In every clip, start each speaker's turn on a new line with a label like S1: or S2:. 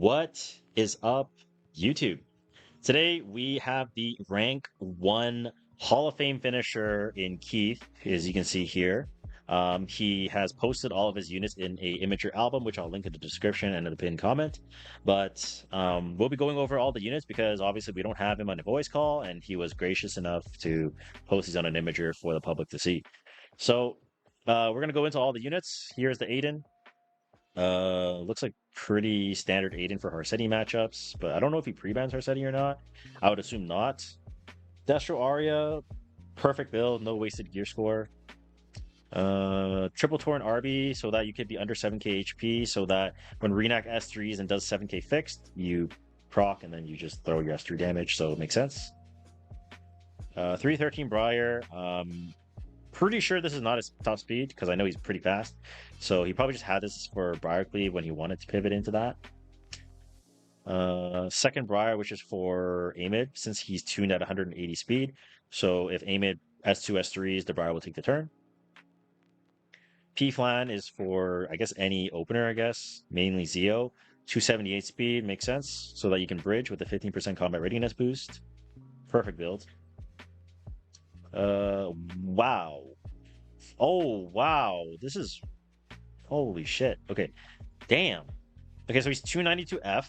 S1: What is up, YouTube? Today we have the rank 1 Hall of Fame finisher in Keith, as you can see here. He has posted all of his units in a Imager album, which I'll link in the description and in the pinned comment. But we'll be going over all the units because obviously we don't have him on a voice call, and he was gracious enough to post these on an Imager for the public to see. So we're going to go into all the units. Here's the Aiden. Looks like pretty standard Aiden for Horetti matchups, but I don't know if he pre-bans Horetti or not. I would assume not. Destro Arya, perfect build, no wasted gear score. Triple Tor and Arby, so that you could be under 7k HP, so that when React S3s and does 7k fixed, you proc and then you just throw your S3 damage, so it makes sense. 313 Briar, pretty sure this is not his top speed because I know he's pretty fast. So he probably just had this for Briarcleave when he wanted to pivot into that. Second Briar, which is for Amid, since he's tuned at 180 speed. So if Amid S2, S3s, the Briar will take the turn. Flan is for, I guess, any opener, I guess, mainly Zeo. 278 speed makes sense, so that you can bridge with a 15% combat readiness boost. Perfect build. Wow. Oh, wow. This is... Holy shit. Okay. Damn. Okay, so he's 292F.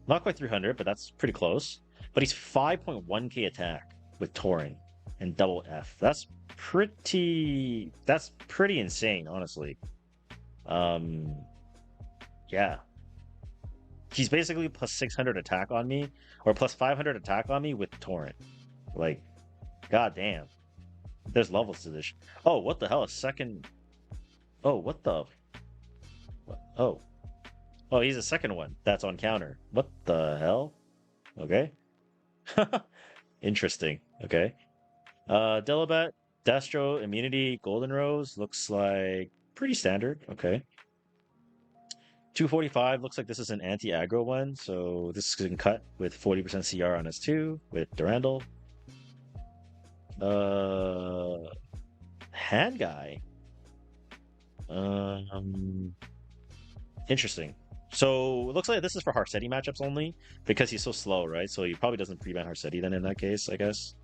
S1: Not quite 300, but that's pretty close. But he's 5.1k attack with Torin and double F. That's pretty insane, honestly. Yeah. He's basically plus 600 attack on me, or plus 500 attack on me with Torin. Like, god damn. There's levels to this. Oh, what the hell? A second... Oh, what the... What? Oh. Oh, he's a second one. That's on counter. What the hell? Okay. Interesting. Okay. Delibet, Destro, Immunity, Golden Rose. Looks like pretty standard. Okay. 245. Looks like this is an anti-aggro one. So this can cut with 40% CR on S2 with Durandal. Hand guy. Interesting. So it looks like this is for Horetti matchups only because he's so slow, right? So he probably doesn't pre-ban Horetti then in that case, I guess.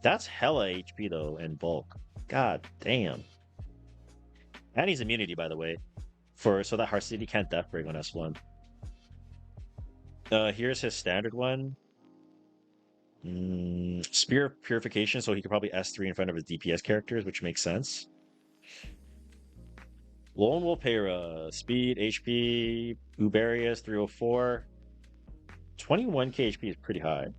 S1: That's hella HP though in bulk. God damn. And he's immunity, by the way, so that Horetti can't death break on S1. Here's his standard one. Spear of Purification, so he could probably S3 in front of his DPS characters, which makes sense. Lone Wolpera, speed, HP, Uberius, 304. 21k HP is pretty high.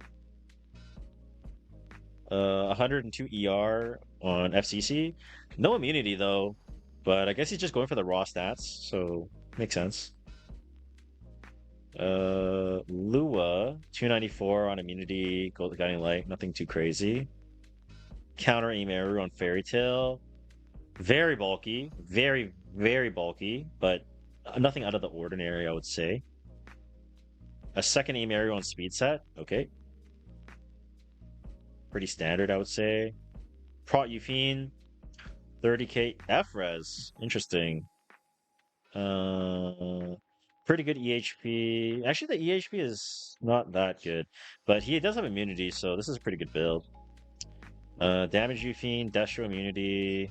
S1: 102 ER on FCC. No immunity though, but I guess he's just going for the raw stats, so makes sense. Lua, 294 on immunity, Gold Guiding Light, nothing too crazy. Counter Emeru on Fairy Tale. Very bulky, very bulky, but nothing out of the ordinary, I would say. A second Emeru on speed set, okay. Pretty standard, I would say. Prot Euphine, 30k F-Res, interesting. Pretty good EHP. Actually, the EHP is not that good, but he does have immunity, so this is a pretty good build. Damage Euphine, Destro immunity,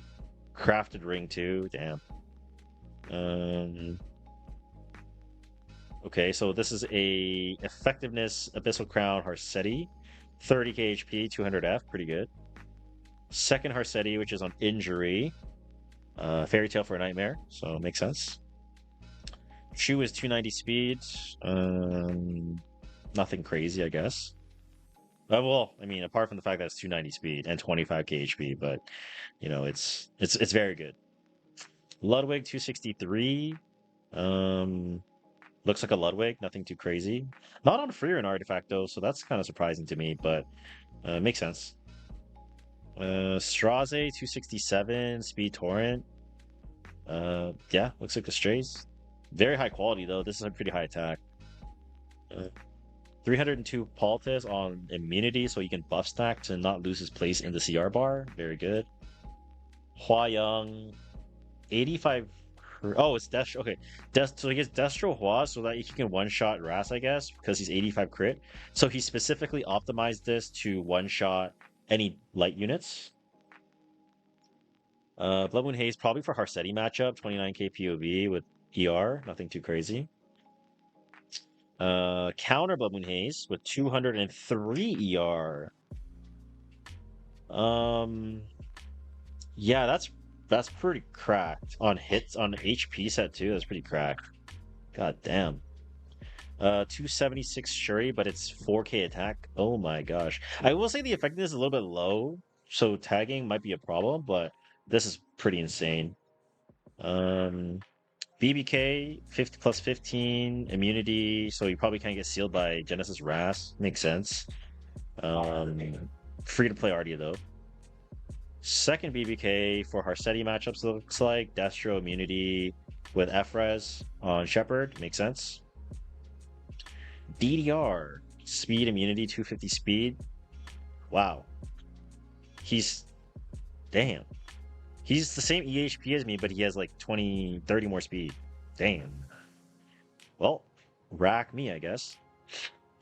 S1: crafted ring too. Damn. Okay, so this is a effectiveness Abyssal Crown Horetti, 30k HP, 200F, pretty good. Second Horetti, which is on injury, Fairy Tale for a Nightmare, so it makes sense. Shoe is 290 speed, nothing crazy, I guess. Well, I mean, apart from the fact that it's 290 speed and 25k HP, but you know, it's very good. Ludwig 263. Looks like a Ludwig, nothing too crazy. Not on Freer and Artifact though, so that's kind of surprising to me, but makes sense. Straze 267, Speed Torrent. Yeah, looks like the Strays. Very high quality though. This is a pretty high attack. 302 Paltis on immunity, so he can buff stack to not lose his place in the CR bar. Very good. Huay Young, 85 Oh, it's Destro. Okay, so he gets Destro Hua so that he can one-shot Ras, I guess, because he's 85 crit. So he specifically optimized this to one-shot any light units. Blood Moon Haze probably for Harsetti matchup, 29k POV with ER, nothing too crazy. Counter Blood Moon Haze with 203 ER. Yeah, that's pretty cracked. On hits on HP set too, that's pretty cracked. God damn. 276 Shuri, but it's 4k attack. Oh my gosh. I will say the effectiveness is a little bit low, so tagging might be a problem, but this is pretty insane. BBK 50 plus 15 immunity, so you probably can't get sealed by Genesis Ras. Makes sense. Free to play Ardia though. Second BBK for Harsetti matchups looks like Destro immunity with Efrez on Shepherd. Makes sense. DDR speed immunity 250 speed. Wow. Damn. He's the same EHP as me, but he has like 20, 30 more speed. Damn. Well, rack me, I guess.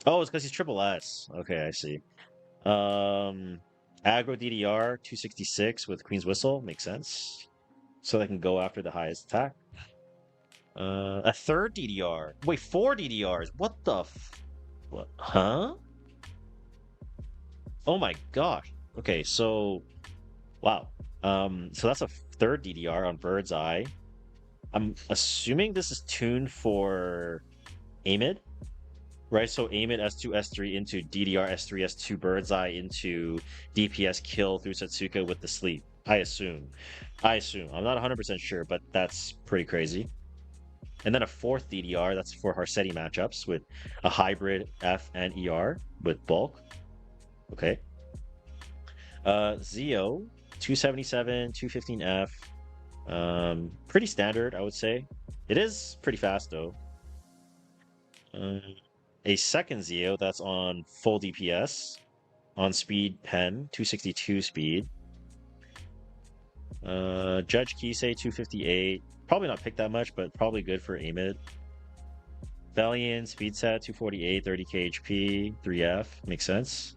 S1: Oh, it's because he's triple S. Okay, I see. Aggro DDR 266 with Queen's Whistle makes sense. So they can go after the highest attack. A third DDR. Wait, 4 DDRs. What the what? Huh? Oh my gosh. Okay, so wow. So that's a third DDR on Bird's Eye. I'm assuming this is tuned for Amid, right? So Amid S2, S3 into DDR S3, S2 Bird's Eye into DPS kill through Satsuka with the sleep. I assume. I'm not 100% sure, but that's pretty crazy. And then a fourth DDR, that's for Harsetti matchups with a hybrid F and ER with bulk. Okay. Zio, 277, 215F. Pretty standard, I would say. It is pretty fast though. A second Zio that's on full DPS on speed pen, 262 speed. Judge Kisei 258. Probably not picked that much, but probably good for Amid. Valiant speed set 248, 30k HP, 3F makes sense.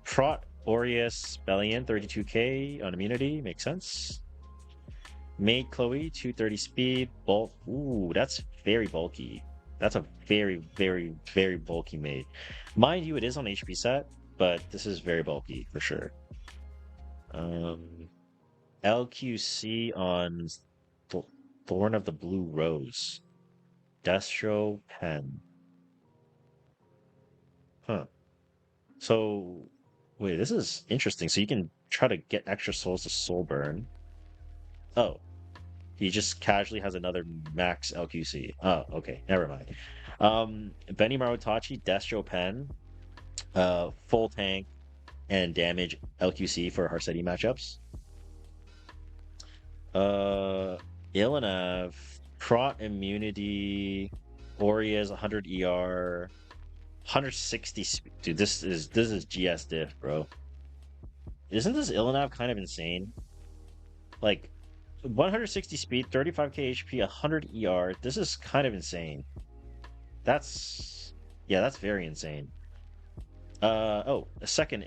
S1: Prot Aureus Valiant 32k on immunity makes sense. Maid Chloe 230 speed, bulk. Ooh, that's very bulky. That's a very, very, very bulky maid. Mind you, it is on HP set, but this is very bulky for sure. LQC on Thorn of the Blue Rose. Destro Pen. Huh. So, wait, this is interesting. So you can try to get extra souls to soul burn. Oh, he just casually has another max LQC. Oh, okay, never mind. Benny Marotachi, Destro Pen, full tank and damage LQC for Harsetti matchups. Illanav, Prot immunity, Aurea's 100 ER, 160 speed. Dude, this is GS diff, bro. Isn't this Illanav kind of insane? Like 160 speed, 35k HP, 100 ER. This is kind of insane. That's very insane. Oh, a second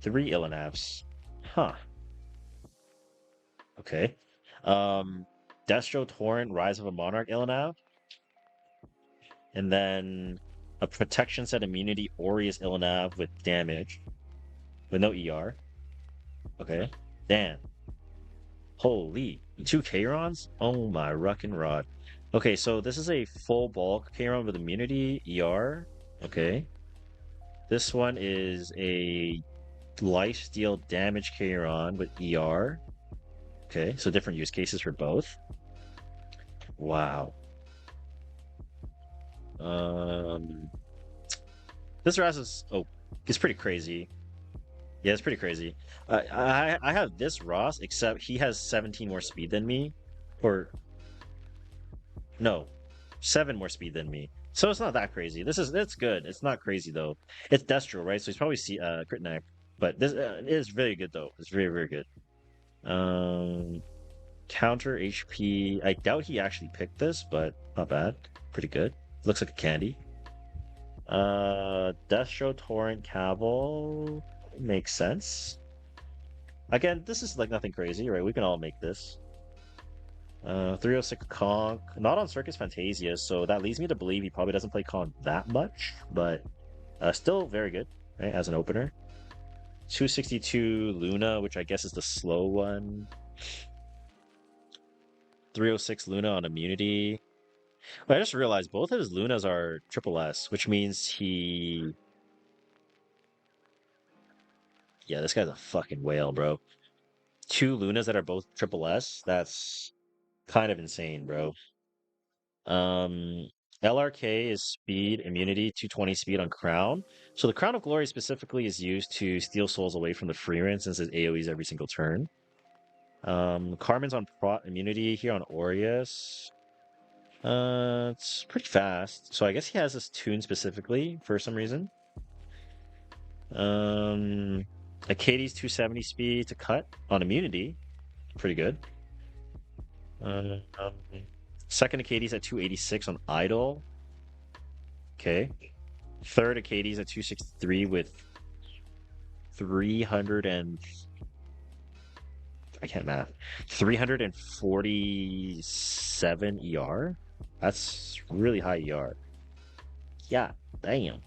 S1: 3 Illanavs. Huh. Okay. Destro Torrent, Rise of a Monarch Illanav. And then a protection set immunity Aureus Illanav with damage. With no ER. Okay. Damn. Holy. 2 Chaerons? Oh my ruckin' rod. Okay, so this is a full bulk Chaeron with immunity, ER. Okay. This one is a lifesteal damage Chaeron with ER. Okay, so different use cases for both. Wow. This Raz is it's pretty crazy. Yeah, it's pretty crazy. I have this Ross, except he has 17 more speed than me, or no, 7 more speed than me. So it's not that crazy. It's good. It's not crazy though. It's Destro, right? So he's probably crit neck, but this is very good though. It's very very good. Counter HP. I doubt he actually picked this, but not bad. Pretty good. Looks like a candy. Destro, Torrent, Cavil makes sense. Again, this is like nothing crazy, right? We can all make this. 306 Conk, not on Circus Fantasia, so that leads me to believe he probably doesn't play Conk that much, but still very good, right? As an opener. 262 Luna, which I guess is the slow one. 306 Luna on immunity. Wait, I just realized both of his Lunas are triple S, which means he. Yeah, this guy's a fucking whale, bro. Two Lunas that are both triple S. That's kind of insane, bro. Um, LRK is speed, immunity, 220 speed on Crown. So the Crown of Glory specifically is used to steal souls away from the Freeran since it AoEs every single turn. Carmen's on immunity here on Aureus. It's pretty fast. So I guess he has this tune specifically for some reason. Acadi's 270 speed to cut on immunity. Pretty good. Um, Second Acadi's at 286 on idle. Okay. Third Acadi's at 263 with 300 and I can't math. 347 ER. That's really high ER. Yeah, damn.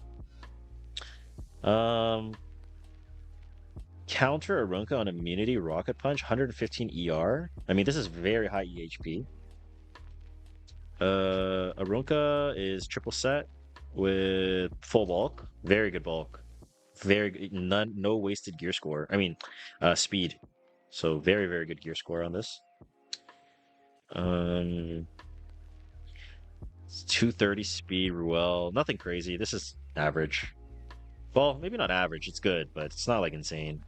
S1: Counter Arunka on immunity, rocket punch, 115 ER. I mean, this is very high EHP. Arunka is triple set with full bulk. Very good bulk. Very good. No wasted gear score. I mean, speed. So very, very good gear score on this. 230 speed, Ruel. Nothing crazy. This is average. Well, maybe not average. It's good, but it's not like insane.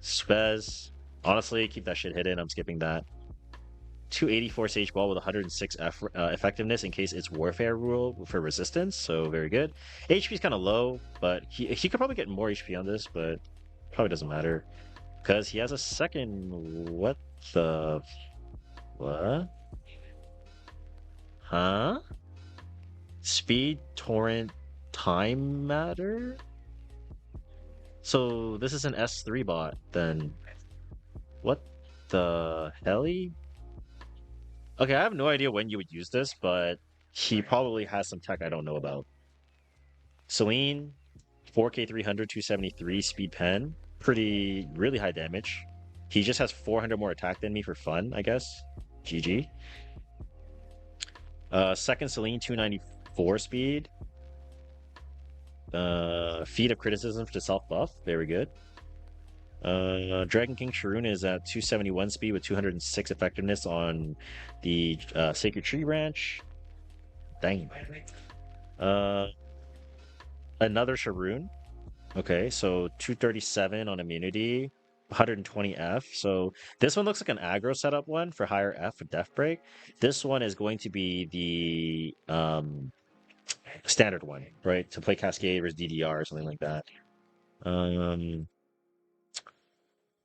S1: Spez. Honestly, keep that shit hidden. I'm skipping that. 284 Sage Ball with 106 effectiveness in case it's Warfare rule for resistance. So very good. HP is kind of low, but he could probably get more HP on this, but probably doesn't matter. Because he has a second... What the... What? Huh? Speed, Torrent, Time Matter? So this is an S3 bot, then... What the helly? Okay, I have no idea when you would use this, but he probably has some tech I don't know about. Seline, 4K 300, 273 speed pen. Really high damage. He just has 400 more attack than me for fun, I guess. GG. Second Seline, 294 speed. Feat of Criticism to self buff. Very good. Dragon King Sharoon is at 271 speed with 206 effectiveness on the Sacred Tree Ranch. Dang. Another Sharoon. Okay, so 237 on immunity, 120 F. So this one looks like an aggro setup one for higher F for Death Break. This one is going to be the standard one, right? To play Cascade versus DDR or something like that.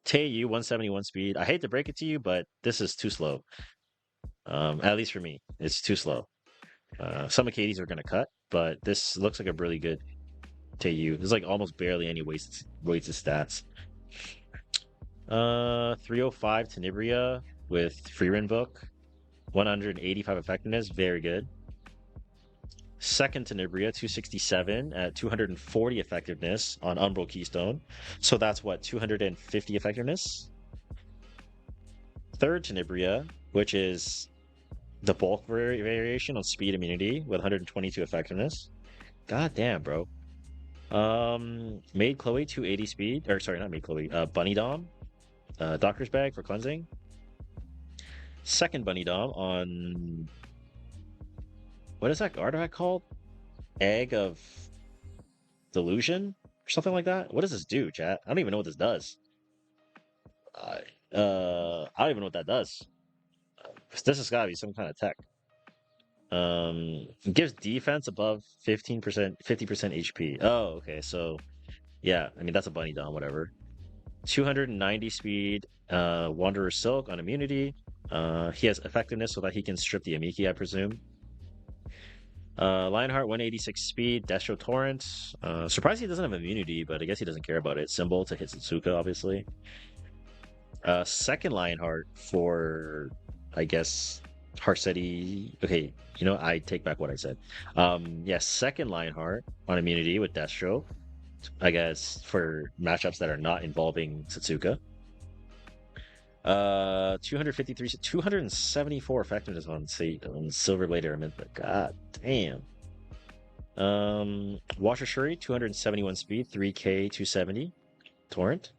S1: Teiyu 171 speed. I hate to break it to you, but this is too slow. At least for me, it's too slow. Some Acadies are gonna cut, but this looks like a really good Teiyu. There's like almost barely any wasted stats. 305 Tenebria with Freeran book, 185 effectiveness, very good. Second Tenebria, 267 at 240 effectiveness on Umbral Keystone. So that's what, 250 effectiveness? Third Tenebria, which is the bulk variation on speed immunity with 122 effectiveness. God damn, bro. Made Chloe 280 speed, or sorry, not Made Chloe, Bunny Dom, Doctor's Bag for cleansing. Second Bunny Dom on what is that artifact called? Egg of Delusion or something like that. What does this do, chat? I don't even know what this does. I don't even know what that does. This has got to be some kind of tech. It gives defense above 15%, 50% HP. Oh, okay. So, yeah. I mean, that's a Bunny Dom, whatever. 290 speed, Wanderer Silk on immunity. He has effectiveness so that he can strip the Amiki, I presume. Lionheart, 186 speed, Destro Torrent. Surprised he doesn't have immunity, but I guess he doesn't care about it. Symbol to hit Satsuka, obviously. Second Lionheart for, I guess, Harsetti. Okay, you know, I take back what I said. Yeah, second Lionheart on immunity with Destro. I guess for matchups that are not involving Satsuka. 253, 274 effectiveness on Silver Blade Araminta. God damn. Washer Shuri, 271 speed, 3k, 270. Torrent.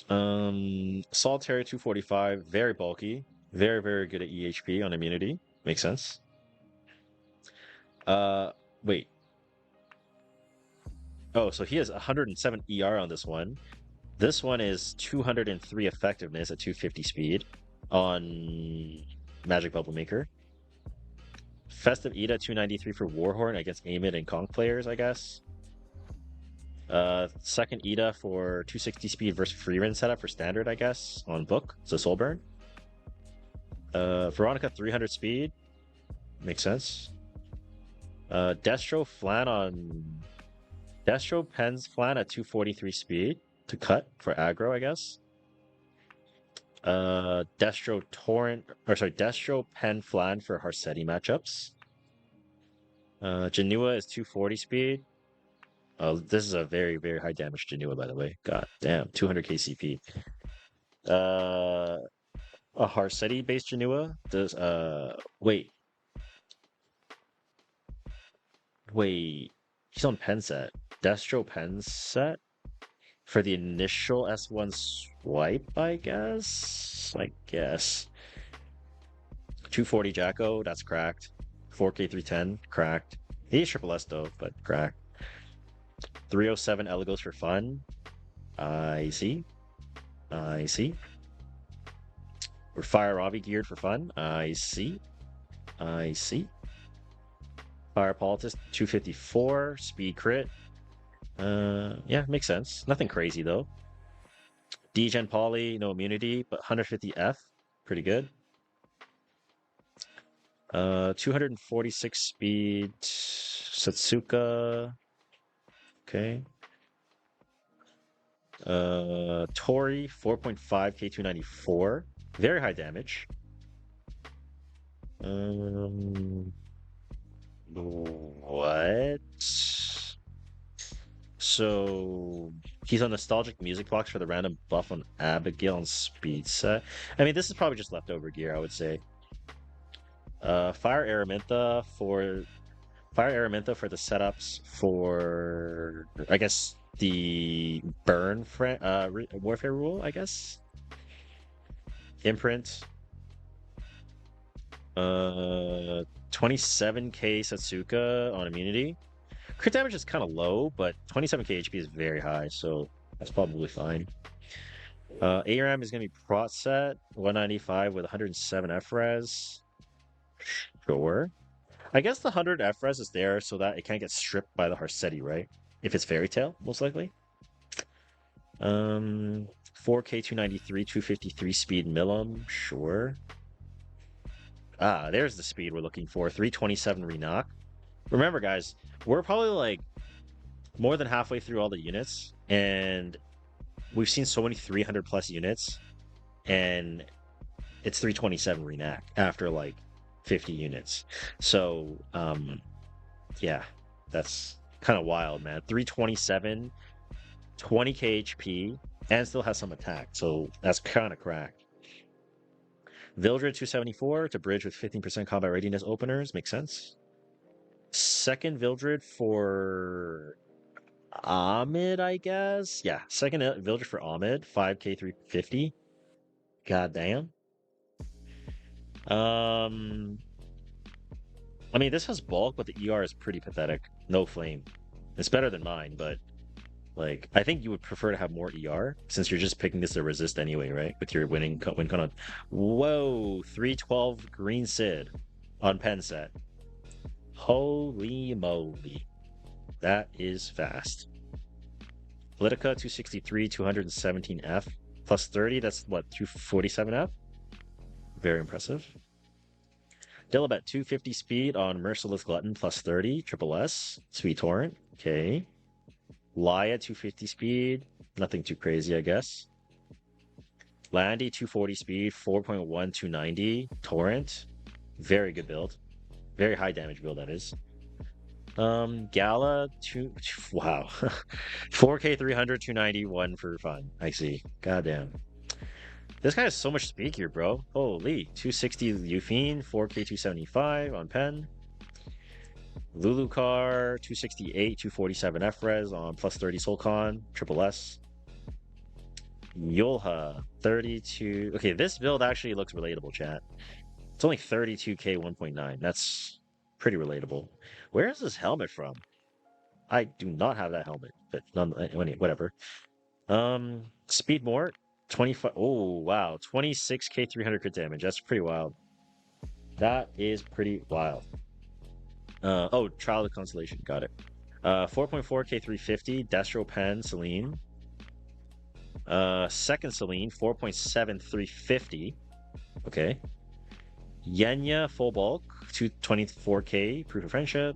S1: Solitaire, 245, very bulky, very, very good at EHP on immunity. Makes sense. Wait. Oh, so he has 107 ER on this one. This one is 203 effectiveness at 250 speed on Magic Bubble Maker. Festive Ida 293 for Warhorn against Ahmed and Conk players, I guess. Second Ida for 260 speed versus Freerin setup for standard, I guess, on book. So Soulburn. Veronica 300 speed. Makes sense. Destro Flan on Destro Pens Flan at 243 speed to cut for aggro, I guess. Destro Pen Flan for Harsetti matchups. Genua is 240 speed. Oh, this is a very, very high damage Genua, by the way. God damn, 200 KCP. A Harsetti based Genua does wait. He's on pen set. Destro pen set for the initial S1 swipe, I guess. 240 Jacko, that's cracked. 4K 310, cracked. He's triple S though, but cracked. 307 Elegos for fun. I see. Or Fire Robbie geared for fun. I see. Fire Politis 254 speed crit. Yeah, makes sense. Nothing crazy though. Degen Poly, no immunity, but 150 F, pretty good. 246 speed Satsuka. Okay. Tori 4.5 K294, very high damage. What? So he's on nostalgic music box for the random buff on Abigail and speed set. I mean, this is probably just leftover gear, I would say. Fire Araminta for the setups for, I guess, the burn warfare rule, I guess. Imprint. 27k Satsuka on immunity. Crit damage is kind of low, but 27k HP is very high, so that's probably fine. ARAM is going to be prot set, 195 with 107 FRES. Sure. I guess the 100 FRES is there so that it can't get stripped by the Harsetti, right? If it's Fairy Tail, most likely. 4K 293, 253 speed Milumm, sure. There's the speed we're looking for. 327 Reknock. Remember, guys, we're probably like more than halfway through all the units, and we've seen so many 300 plus units, and it's 327 Reknock after like 50 units. So, yeah, that's kind of wild, man. 327, 20k HP, and still has some attack, so that's kind of cracked. Vildred 274 to bridge with 15% combat readiness openers, makes sense. Second Vildred for Ahmed, I guess. Yeah, second Vildred for Ahmed, 5k 350. God damn. I mean, this has bulk, but the ER is pretty pathetic. No flame. It's better than mine, but like, I think you would prefer to have more ER since you're just picking this to resist anyway, right? With your win con. Whoa, 312 Green Sid on pen set. Holy moly. That is fast. Politica 263, 217 F plus 30. That's what, 247 F? Very impressive. Dilibet 250 speed on Merciless Glutton plus 30, triple S. Sweet Torrent. Okay. Laya 250 speed. Nothing too crazy, I guess. Landy 240 speed, 4.1, 290. Torrent. Very good build. Very high damage build, that is. Gala 2. Wow. 4K 300, 291 for fun. I see. Goddamn. This guy has so much speed here, bro. Holy. 260 Eufine, 4K 275 on pen. Lulucar, 268, 247 FRES on plus 30 Solcon, triple S. Yulha, 32. Okay, this build actually looks relatable, chat. It's only 32k 1.9. That's pretty relatable. Where is this helmet from? I do not have that helmet, but whatever. Speed Mort, 25. Oh, wow. 26k 300 crit damage. That's pretty wild. That is pretty wild. Oh, Trial of Constellation. Got it. 4.4k 350. Destro Pen, Seline. Second Seline, 4.7 350. Okay. Yenya, full bulk, 224k, Proof of Friendship.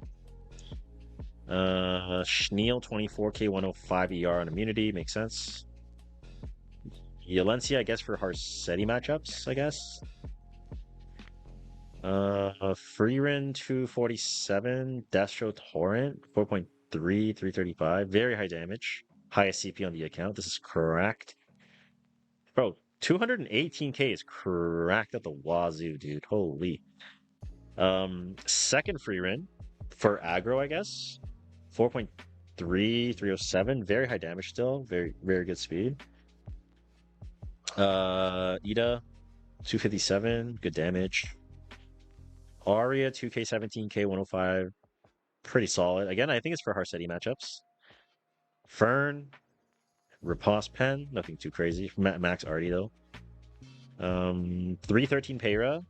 S1: Schneal, 24k, 105 ER on immunity, makes sense. Yalencia, I guess, for Harseti matchups, I guess. Ferin, 247, Destro Torrent, 4.3, 335, very high damage. Highest CP on the account. This is cracked. Bro, 218k is cracked at the wazoo, dude. Holy. Second Ferin for aggro, I guess. 4.3, 307. Very high damage still. Very, very good speed. Ida, 257. Good damage. Aria, 2k, 17k, 105. Pretty solid. Again, I think it's for Harseti matchups. Fern, Riposte Pen, nothing too crazy. Max Arty though. 313 Payra.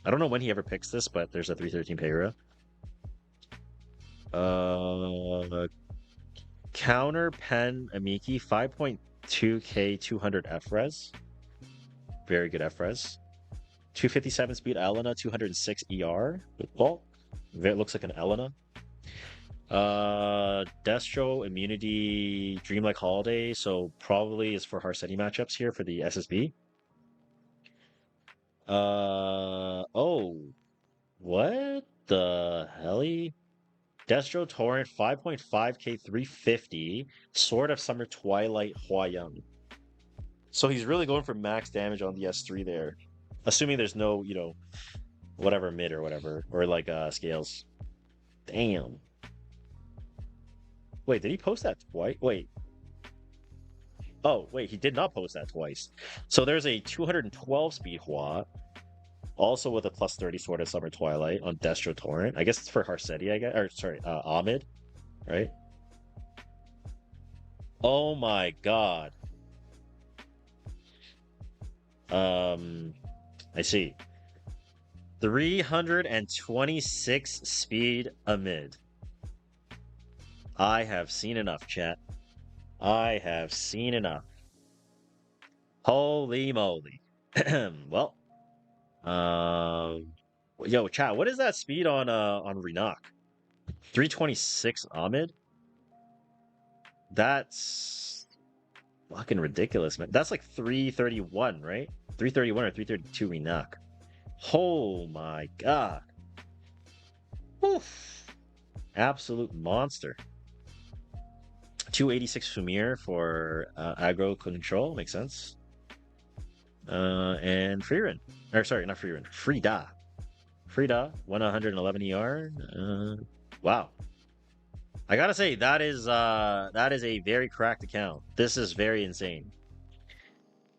S1: I don't know when he ever picks this, but there's a 313 Payra. Counter Pen Amiki, 5.2k 200 FRES. Very good FRES. 257 speed Elena, 206 ER with bulk. It looks like an Elena. Destro immunity Dreamlike Holiday, so probably is for Harseti matchups here for the SSB. Oh, what the helly? Destro Torrent 5.5k 350 Sword of Summer Twilight Huay Young. So he's really going for max damage on the S3 there, assuming there's no, whatever mid or whatever, or like scales. Damn. Wait, did he post that twice? Wait. Oh, wait, he did not post that twice. So there's a 212 speed Hua, also with a plus 30 Sword of Summer Twilight on Destro Torrent. I guess it's for Harseti, I guess. Or, sorry, Ahmed, right? Oh my god. I see. 326 speed amid. I have seen enough, chat. I have seen enough. Holy moly. Well, yo, chat, what is that speed on Renak? 326 Ahmed? That's fucking ridiculous, man. That's like 331, right? 331 or 332 Renak. Oh my god. Oof. Absolute monster. 286 Fumir for aggro control, makes sense. And Ferin. Or sorry, not Ferin. Frida. 111 ER. Wow. I gotta say, that is a very cracked account. This is very insane.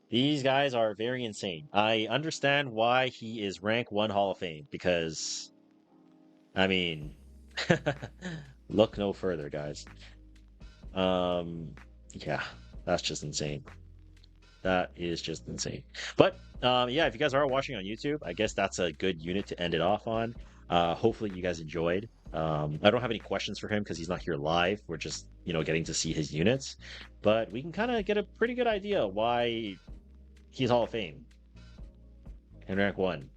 S1: These guys are very insane. I understand why he is rank 1 Hall of Fame, because I mean look no further, guys. Yeah, that's just insane. That is just insane. But yeah, if you guys are watching on YouTube, I guess that's a good unit to end it off on. Hopefully you guys enjoyed. I don't have any questions for him because he's not here live. We're just, getting to see his units. But we can kind of get a pretty good idea why he's Hall of Fame. in rank 1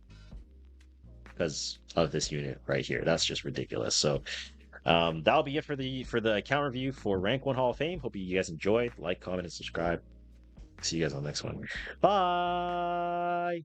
S1: because of this unit right here. That's just ridiculous. So that'll be it for the account review for rank 1 Hall of Fame. Hope you guys enjoyed. Like, comment, and subscribe. See you guys on the next one. Bye.